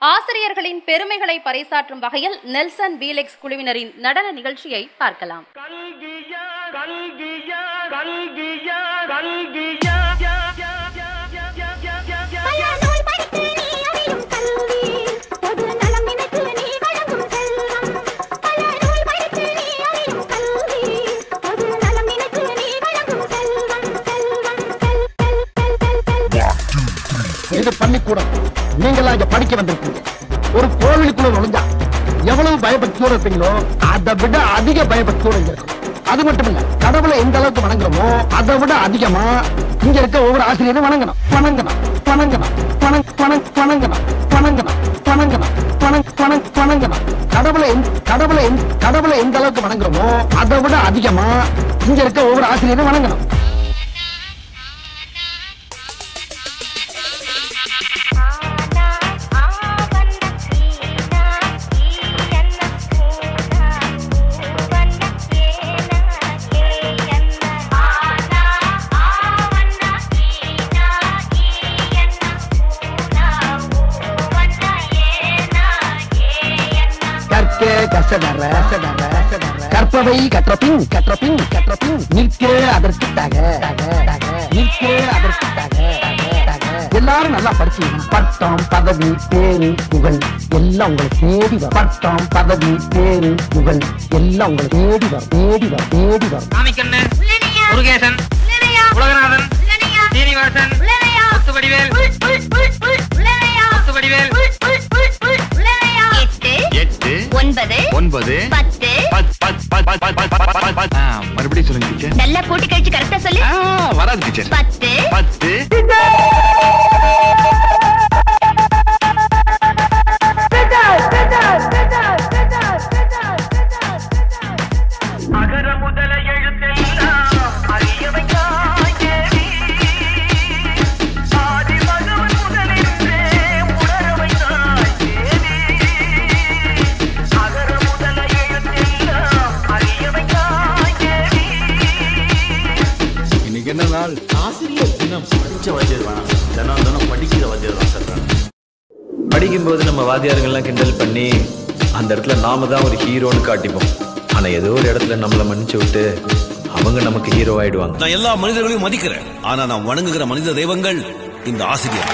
ஆசிரியர்களின் பெருமைகளை பறைசாற்றும் வகையில் நெல்சன் வீலெக்ஸ் குழுவினரின் நடன நிகழ்ச்சியை பார்க்கலாம். இது பள்ளிக்கூடம். நீங்களா இங்க படிக்க வந்திருக்கீங்க. ஒரு கோவிலுக்குள்ள நுழைஞ்சா எவ்வளவு பயபக்தியோட இருப்பீங்களோ அதை விட அதிக பயபக்தியோட இருக்கணும். அது மட்டும் இல்ல, கடவுளை எந்த அளவுக்கு வணங்குறோமோ அதை விட அதிகமா இங்க இருக்க ஒவ்வொரு ஆசிரியரும் வணங்கணும். வணங்கணும் வணங்கணும் வணங்கணும் வணங்கணும் வணங்கணும் வணங்கணும். கடவுளை எந்த அளவுக்கு வணங்குறோமோ அதை விட அதிகமா இங்க இருக்க ஒவ்வொரு ஆசிரியரும் வணங்கணும். கற்பவை கற்றபின் நிற்க அதற்கு எல்லாரும் நல்லா படிச்சீங்க. பட்டம் பதவி பேரு புகழ் எல்லாம் உங்களை தேடி வரும். பட்டம் பதவி பேரு புகழ் எல்லாம் உங்களை தேடி வரும் தேடி வரும் தேடி வரும். முருகேசன், உலகநாதன், சீனிவாசன், முத்துவடிவேல், 9 மறுபடியும் சொல்லுங்க டீச்சர். நல்லா கூட்டி கழிச்சு கரெக்டா சொல்லு. வராது டீச்சர். 10 அகர முதல எழுத்தெல்லாம் அறியவைக்காய் தேவி ஆதி பகவன் முதலின்றே உணர வைத்தாய் தேவி. அகர முதல எழுத்தெல்லாம் அறியவைக்காய் தேவி. இன்னைக்கு என்ன நாள்? ஆசிரியர் தினம். படிச்ச வாத்தியார் வேணாம், தினம் படிக்கிற வாத்தியார் தான் சார். படிக்கும்போது நம்ம வாத்தியாருங்கெல்லாம் கிண்டல் பண்ணி அந்த இடத்துல நாம தான் ஒரு ஹீரோன்னு காட்டிப்போம். ஆனா ஏதோ ஒரு இடத்துல நம்மளை மன்னிச்சு விட்டு அவங்க நமக்கு ஹீரோ ஆயிடுவாங்க. நான் எல்லா மனிதர்களையும் மதிக்கிறேன். ஆனா நான் வணங்குகிற மனித தெய்வங்கள் இந்த ஆசிரியர்.